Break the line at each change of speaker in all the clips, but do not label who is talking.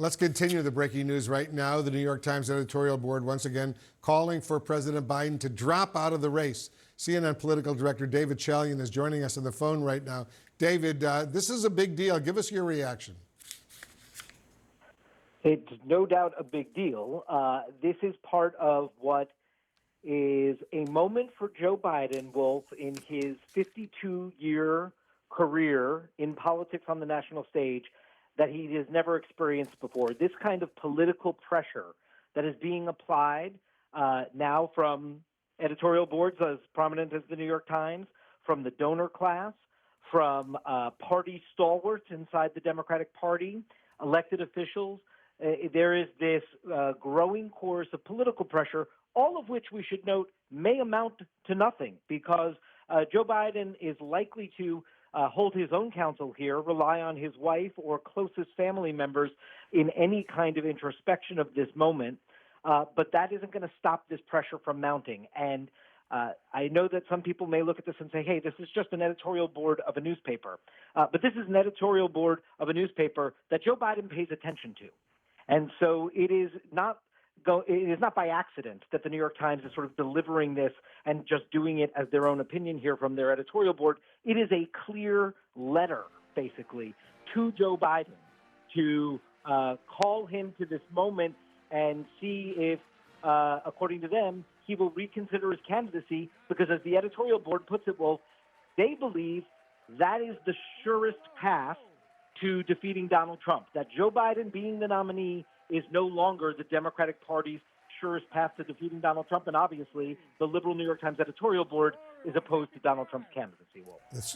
Let's continue the breaking news right now. The New York Times editorial board once again calling for President Biden to drop out of the race. CNN political director David Chalian is joining us on the phone right now. David, this is a big deal. Give us your reaction.
It's no doubt a big deal. This is part of what is a moment for Joe Biden, Wolf, in his 52-year career in politics on the national stage that he has never experienced before. This kind of political pressure that is being applied now from editorial boards as prominent as the New York Times, from the donor class, from party stalwarts inside the Democratic Party, elected officials. There is this growing chorus of political pressure, all of which we should note may amount to nothing because Joe Biden is likely to hold his own counsel here, rely on his wife or closest family members in any kind of introspection of this moment. But that isn't going to stop this pressure from mounting. And I know that some people may look at this and say, hey, this is just an editorial board of a newspaper. But this is an editorial board of a newspaper that Joe Biden pays attention to. And so it is not by accident that the New York Times is sort of delivering this and just doing it as their own opinion here from their editorial board. It is a clear letter, basically, to Joe Biden to call him to this moment and see if, according to them, he will reconsider his candidacy because, as the editorial board puts it, Wolf, they believe that is the surest path to defeating Donald Trump, that Joe Biden being the nominee is no longer the Democratic Party's surest path to defeating Donald Trump. And obviously, the liberal New York Times editorial board is opposed to Donald Trump's candidacy.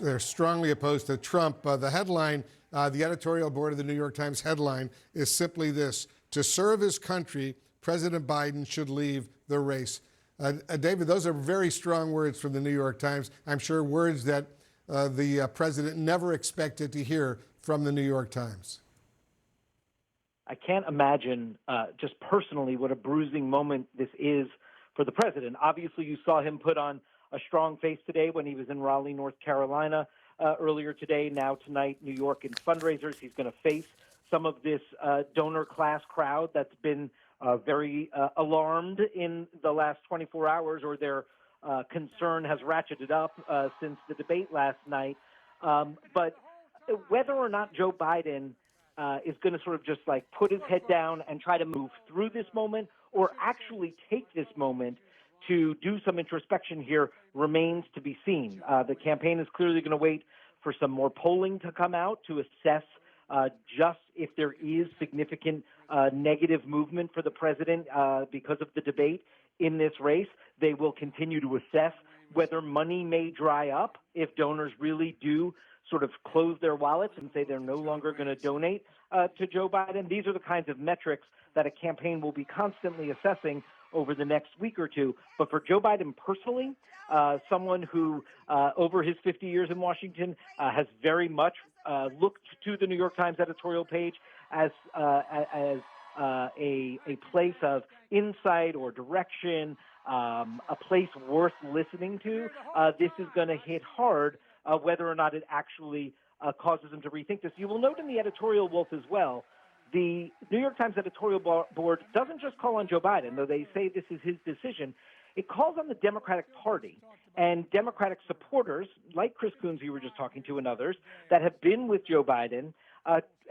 They're strongly opposed to Trump. The headline, the editorial board of the New York Times headline is simply this: to serve his country, President Biden should leave the race. David, those are very strong words from the New York Times. I'm sure words that the president never expected to hear from the New York Times.
I can't imagine just personally what a bruising moment this is for the president. Obviously, you saw him put on a strong face today when he was in Raleigh, North Carolina earlier today. Now tonight, New York in fundraisers. He's going to face some of this donor class crowd that's been very alarmed in the last 24 hours, or their concern has ratcheted up since the debate last night. But whether or not Joe Biden is going to sort of just like put his head down and try to move through this moment or actually take this moment to do some introspection here remains to be seen. The campaign is clearly going to wait for some more polling to come out to assess just if there is significant negative movement for the president because of the debate in this race. They will continue to assess whether money may dry up if donors really do sort of close their wallets and say they're no longer going to donate to Joe Biden. These are the kinds of metrics that a campaign will be constantly assessing over the next week or two. But for Joe Biden personally, someone who over his 50 years in Washington has very much looked to the New York Times editorial page as a place of insight or direction, a place worth listening to, this is going to hit hard whether or not it actually causes him to rethink this. You will note in the editorial, Wolf, as well, the New York Times editorial board doesn't just call on Joe Biden, though they say this is his decision. It calls on the Democratic Party and Democratic supporters, like Chris Coons, who you were just talking to, and others, that have been with Joe Biden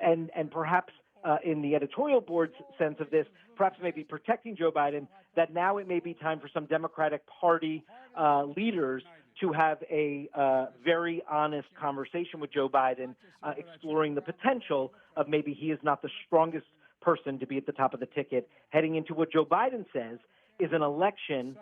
and perhaps in the editorial board's sense of this, perhaps maybe protecting Joe Biden, that now it may be time for some Democratic Party leaders to have a very honest conversation with Joe Biden, exploring the potential of maybe he is not the strongest person to be at the top of the ticket, heading into what Joe Biden says is an election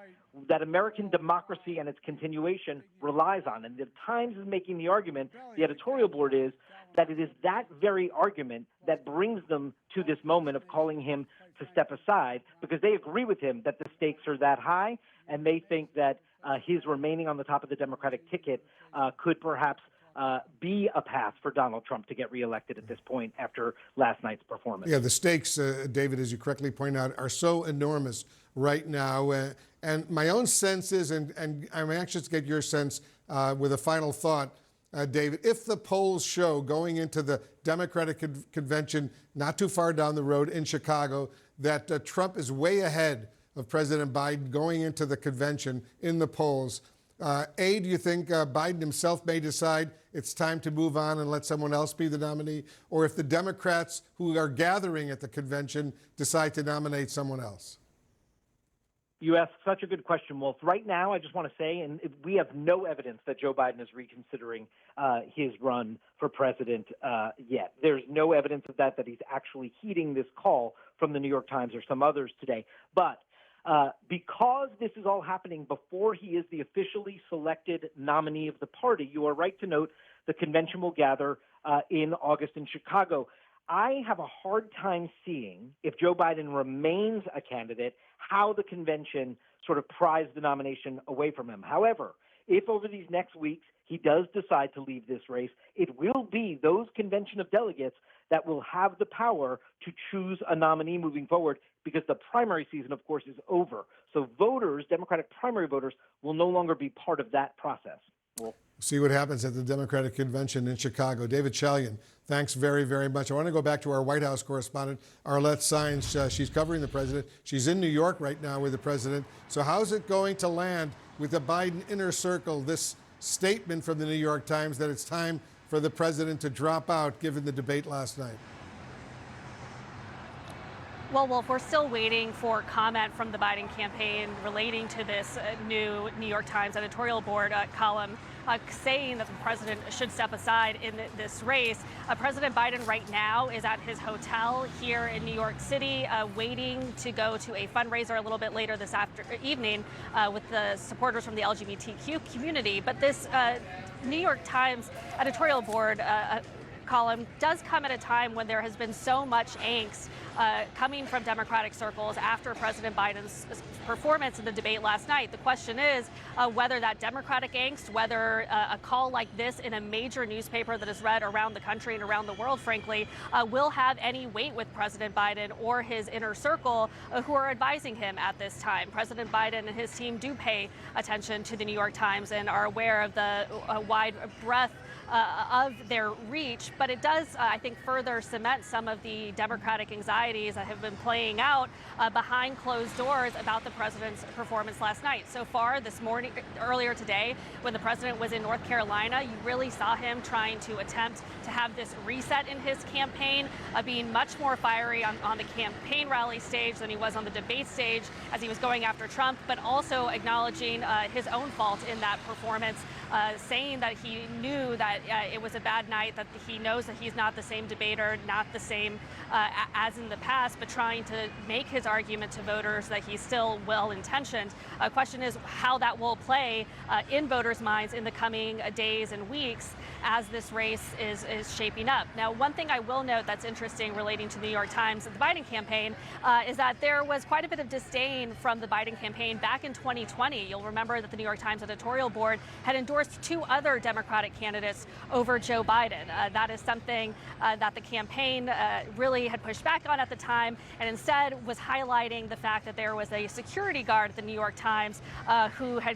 that American democracy and its continuation relies on. And the Times is making the argument, the editorial board is, that it is that very argument that brings them to this moment of calling him to step aside, because they agree with him that the stakes are that high, and they think that his remaining on the top of the Democratic ticket could perhaps be a path for Donald Trump to get reelected at this point after last night's performance.
Yeah, the stakes, David, as you correctly point out, are so enormous right now. And my own sense is, and I'm anxious to get your sense with a final thought, David, if the polls show going into the Democratic convention not too far down the road in Chicago that Trump is way ahead of President Biden going into the convention in the polls, do you think Biden himself may decide it's time to move on and let someone else be the nominee? Or if the Democrats who are gathering at the convention decide to nominate someone else?
You asked such a good question, Wolf. Right now, I just want to say, and we have no evidence that Joe Biden is reconsidering his run for president yet. There's no evidence of that he's actually heeding this call from the New York Times or some others today. But because this is all happening before he is the officially selected nominee of the party, you are right to note the convention will gather in August in Chicago. I have a hard time seeing, if Joe Biden remains a candidate, how the convention sort of pries the nomination away from him. However, if over these next weeks he does decide to leave this race, it will be those convention of delegates that will have the power to choose a nominee moving forward, because the primary season, of course, is over. So voters, Democratic primary voters, will no longer be part of that process. Well,
see what happens at the Democratic convention in Chicago. David Chalian, thanks very, very much. I want to go back to our White House correspondent, Arlette Saenz. She's covering the president. She's in New York right now with the president. So how's it going to land with the Biden inner circle, this statement from the New York Times that it's time for the president to drop out given the debate last night?
Well, Wolf, we're still waiting for comment from the Biden campaign relating to this new New York Times editorial board column saying that the president should step aside in this race. President Biden right now is at his hotel here in New York City, waiting to go to a fundraiser a little bit later this evening with the supporters from the LGBTQ community. But this New York Times editorial board column does come at a time when there has been so much angst coming from Democratic circles after President Biden's performance in the debate last night. The question is whether that Democratic angst, whether a call like this in a major newspaper that is read around the country and around the world, frankly, will have any weight with President Biden or his inner circle who are advising him at this time. President Biden and his team do pay attention to the New York Times and are aware of the wide breadth of their reach, but it does, I think, further cement some of the Democratic anxieties that have been playing out behind closed doors about the president's performance last night. So far this morning, earlier today, when the president was in North Carolina, you really saw him trying to attempt to have this reset in his campaign, being much more fiery on the campaign rally stage than he was on the debate stage as he was going after Trump, but also acknowledging his own fault in that performance, saying that he knew that it was a bad night, that he knows that he's not the same debater, not the same as in the past, but trying to make his argument to voters that he's still well-intentioned. The question is how that will play in voters' minds in the coming days and weeks as this race is shaping up. Now, one thing I will note that's interesting relating to the New York Times and the Biden campaign is that there was quite a bit of disdain from the Biden campaign back in 2020. You'll remember that the New York Times editorial board had endorsed two other Democratic candidates over Joe Biden. That is something that the campaign really had pushed back on at the time, and instead was highlighting the fact that there was a security guard at the New York Times who had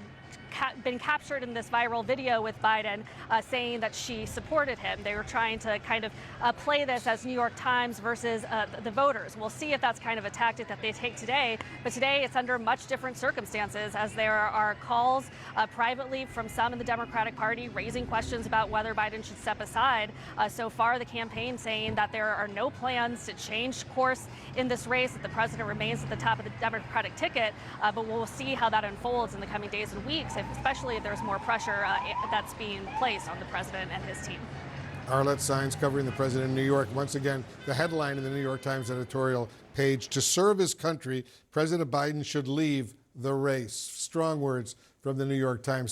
been captured in this viral video with Biden saying that she supported him. They were trying to kind of play this as New York Times versus the voters. We'll see if that's kind of a tactic that they take today, but today it's under much different circumstances as there are calls privately from some in the Democratic Party raising questions about whether Biden should step aside. So far, the campaign saying that there are no plans to change course in this race, that the president remains at the top of the Democratic ticket, but we'll see how that unfolds in the coming days and weeks, especially if there's more pressure that's being placed on the president and his team.
Arlette Saenz covering the president in New York. Once again, the headline in the New York Times editorial page: to serve his country, President Biden should leave the race. Strong words from the New York Times.